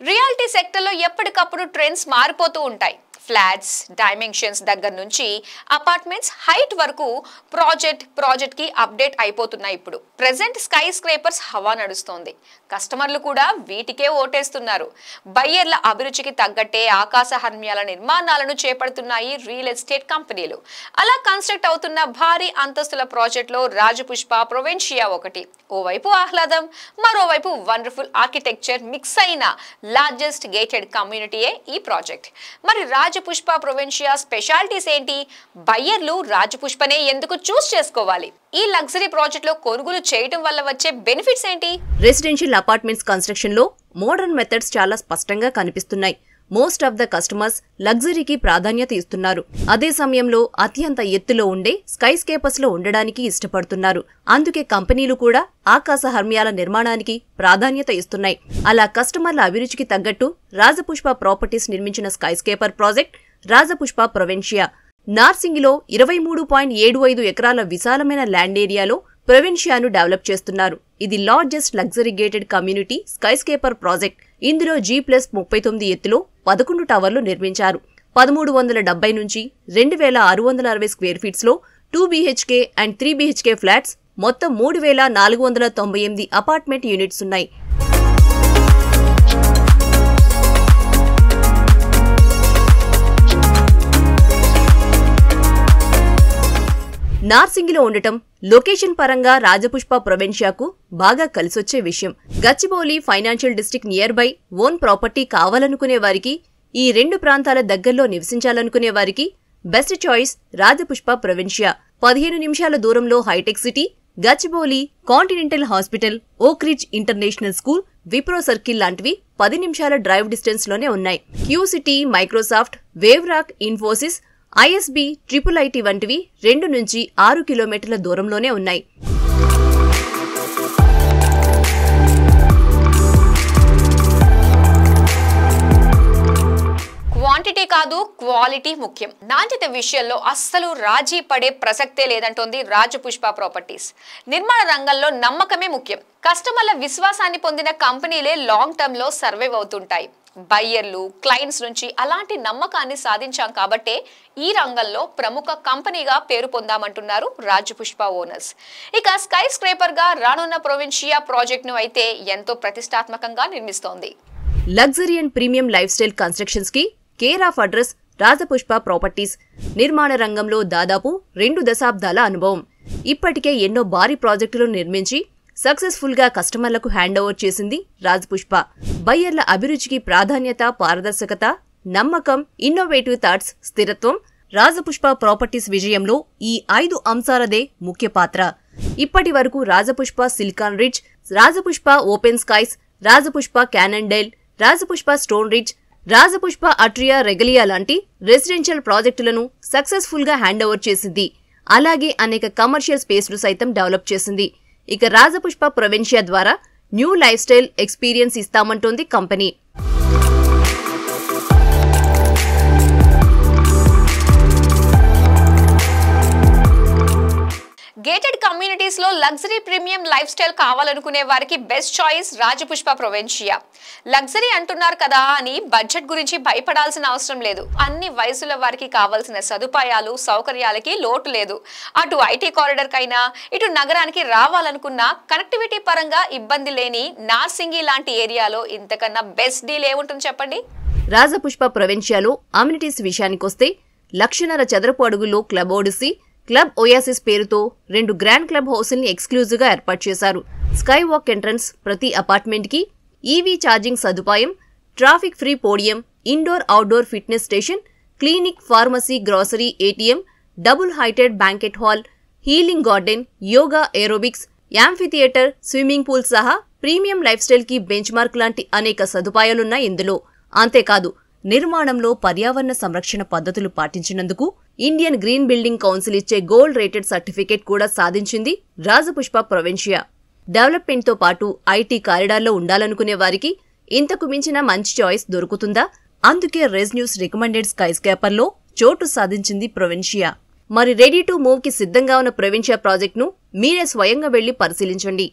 Reality sector లో ఎప్పటికప్పుడు trends మారిపోతూ ఉంటాయి. ఫ్లాట్స్ డైమెన్షన్స్ దగ్గర నుంచి అపార్ట్మెంట్స్ హైట్ వరకు ప్రాజెక్ట్ కి అప్డేట్ అయిపోతున్నాయి. ఇప్పుడు ప్రెజెంట్ స్కై స్క్రేపర్స్ హవా నడుస్తోంది. కస్టమర్లు కూడా వీటికే ఓటేస్తున్నారు. బయ్యర్ల అభిరుచికి తగ్గట్టే ఆకాశ హర్మ్యాల నిర్మాణాలను చేపడుతున్నాయి రియల్ ఎస్టేట్ కంపెనీలు. అలా కన్స్ట్రక్ట్ అవుతున్న భారీ అంతస్తుల ప్రాజెక్టులో రాజపుష్ప ప్రొవెన్షియా ఒకటి. ఓవైపు ఆహ్లాదం, మరోవైపు వండర్ఫుల్ ఆర్కిటెక్చర్ మిక్స్ అయిన లార్జెస్ట్ గేటెడ్ కమ్యూనిటీయే ఈ ప్రాజెక్ట్. మరి రాజపుష్ప ప్రొవెన్షియా స్పెషాలిటీస్ ఏంటి? బయ్యర్లు రాజపుష్పనే ఎందుకు చూస్ చేసుకోవాలి? ఈ లగ్జరీ ప్రాజెక్ట్ లో కొనుగోలు చేయడం వల్ల వచ్చే బెనిఫిట్స్ ఏంటి? రెసిడెన్షియల్ అపార్ట్మెంట్స్ కన్స్ట్రక్షన్ లో మోడర్న్ మెథడ్స్ చాలా స్పష్టంగా కనిపిస్తున్నాయి. మోస్ట్ ఆఫ్ ద కస్టమర్స్ లగ్జరీకి ప్రాధాన్యత ఇస్తున్నారు. అదే సమయంలో అత్యంత ఎత్తులో ఉండే స్కై స్కేపర్స్ లో ఉండడానికి ఇష్టపడుతున్నారు. అందుకే కంపెనీలు కూడా ఆకాశ హర్మ్యాల నిర్మాణానికి ప్రాధాన్యత ఇస్తున్నాయి. అలా కస్టమర్ల అభిరుచికి తగ్గట్టు రాజపుష్ప ప్రాపర్టీస్ నిర్మించిన skyscraper project Rajapushpa Provincia. నార్సింగిలో 23.75 ఎకరాల విశాలమైన ల్యాండ్ ఏరియాలో ప్రొవెన్షియాను డెవలప్ చేస్తున్నారు. ఇది largest luxury gated community skyscraper project. ఇందులో G+39 ఎత్తులో 11 టవర్లు నిర్మించారు. 1370 నుంచి 2660 స్క్వేర్ ఫీట్స్ లో 2 BHK అండ్ 3 BHK ఫ్లాట్స్, మొత్తం 3498 అపార్ట్మెంట్ యూనిట్స్ ఉన్నాయి. నార్సింగిలో ఉండటం లొకేషన్ పరంగా రాజపుష్ప ప్రొవెన్షియాకు బాగా కలిసొచ్చే విషయం. Gachibowli financial district near by own property కావాలనుకునే వారికి, ఈ రెండు ప్రాంతాల దగ్గరలో నివసించాలనుకునే వారికి బెస్ట్ చాయిస్ రాజపుష్ప ప్రొవెన్షియా. 15 నిమిషాల దూరంలో Hitec City, Gachibowli, Continental Hospital, Oak Ridge International School, Wipro Circle లాంటివి 10 నిమిషాల డ్రైవ్ డిస్టెన్స్ లోనే ఉన్నాయి. Q City, Microsoft, Waverock, Infosys, ISB, IIIT వంటివి 2 నుంచి 6 కిలోమీటర్ల దూరంలోనే ఉన్నాయి. క్వాంటిటీ కాదు, క్వాలిటీ ముఖ్యం. నాణ్యత విషయంలో అస్సలు రాజీ పడే ప్రసక్తే లేదంటోంది రాజపుష్ప ప్రాపర్టీస్. నిర్మాణ రంగంలో నమ్మకమే ముఖ్యం. కస్టమర్ల విశ్వాసాన్ని పొందిన కంపెనీలే లాంగ్ టర్మ్ లో సర్వైవ్ అవుతుంటాయి. బయ్యర్లు, క్లయింట్స్ నుంచి అలాంటి నమ్మకాన్ని సాధించాం కాబట్టే ఈ రంగంలో ప్రముఖ కంపెనీగా పేరు పొందామంటున్నారు రాజపుష్ప ఓనర్స్. ఇక స్కై స్క్రేపర్ గా రానున్న ప్రొవిన్షియా ప్రాజెక్ట్ ను అయితే ఎంతో ప్రతిష్టాత్మకంగా నిర్మిస్తోంది. Luxury and premium lifestyle constructions కి care of address Rajapushpa properties. నిర్మాణ రంగంలో దాదాపు 2 దశాబ్దాల అనుభవం. ఇప్పటికే ఎన్నో భారీ ప్రాజెక్టులు నిర్మించి సక్సెస్ఫుల్ గా కస్టమర్లకు హ్యాండ్ ఓవర్ చేసింది రాజపుష్ప. బయ్యర్ల అభిరుచికి ప్రాధాన్యత, పారదర్శకత, నమ్మకం, ఇన్నోవేటివ్ థాట్స్, స్థిరత్వం రాజపుష్ప ప్రాపర్టీస్ విజయంలో ఈ 5 అంశాలదే ముఖ్య పాత్ర. ఇప్పటి వరకు Rajapushpa Silicon Ridge, Rajapushpa Open Skies, Rajapushpa Cannondale, Rajapushpa Stone Ridge, Rajapushpa Atria Regalia లాంటి రెసిడెన్షియల్ ప్రాజెక్టులను సక్సెస్ఫుల్ గా హ్యాండ్ ఓవర్ చేసింది. అలాగే అనేక కమర్షియల్ స్పేస్లు సైతం డెవలప్ చేసింది. ఇక రాజపుష్ప ప్రొవెన్షియా ద్వారా న్యూ లైఫ్ స్టైల్ ఎక్స్పీరియన్స్ ఇస్తామంటోంది కంపెనీ. గేటెడ్ కమ్యూనిటీస్ లో లగ్జరీ ప్రీమియం లైఫ్ స్టైల్ కావాలనుకునే వారికి best choice Rajapushpa Provincia. Luxury అంటున్నారు కదా అని బడ్జెట్ గురించి భయపడాల్సిన అవసరం లేదు. అన్ని వయసుల వారికి కావాల్సిన సదుపాయాలు, సౌకర్యాలకి లోటు లేదు. అటు ఐటీ కారిడార్ కైనా, ఇటు నగరానికి రావాలనుకున్న కనెక్టివిటీ పరంగా ఇబ్బంది లేని నార్సింగి లాంటి ఏరియాలో ఇంతకన్నా బెస్ట్ డీల్ ఏముంటుంది చెప్పండి? రాజపుష్ప ప్రొవెన్షియాలో అమ్యూనిటీస్ విషయానికొస్తే 1.5 చదరపు అడుగుల్లో క్లబ్ ఓడిసీ, క్లబ్ ఓయాసిస్ పేరుతో 2 గ్రాండ్ క్లబ్ హౌస్ల్ని ఎక్స్క్లూజివ్ గా ఏర్పాటు చేశారు. స్కై వాక్ ఎంట్రన్స్, ప్రతి అపార్ట్మెంట్ కి ఈవీ ఛార్జింగ్ సదుపాయం, traffic free podium, indoor outdoor fitness station, clinic, pharmacy, grocery, ATM, double heighted banquet hall, healing garden, yoga, aerobics, amphitheatre, swimming pool సహా premium lifestyle కి benchmark లాంటి అనేక సదుపాయాలున్నాయి ఇందులో. అంతేకాదు నిర్మాణంలో పర్యావరణ సంరక్షణ పద్ధతులు పాటించినందుకు ఇండియన్ గ్రీన్ బిల్డింగ్ కౌన్సిల్ ఇచ్చే గోల్డ్ రేటెడ్ సర్టిఫికేట్ కూడా సాధించింది రాజపుష్ప ప్రొవెన్షియా. డెవలప్మెంట్ తో పాటు ఐటీ కారిడార్లో ఉండాలనుకునే వారికి ఇంతకు మించిన మంచి చాయిస్ దొరుకుతుందా? అందుకే రెజ్ న్యూస్ రికమెండెడ్ స్కై స్కేపర్ లో చోటు సాధించింది ప్రొవెన్షియా. మరి రెడీ టు మూవ్ కి సిద్ధంగా ఉన్న ప్రొవెన్షియా ప్రాజెక్ట్ ను మీరే స్వయంగా వెళ్లి పరిశీలించండి.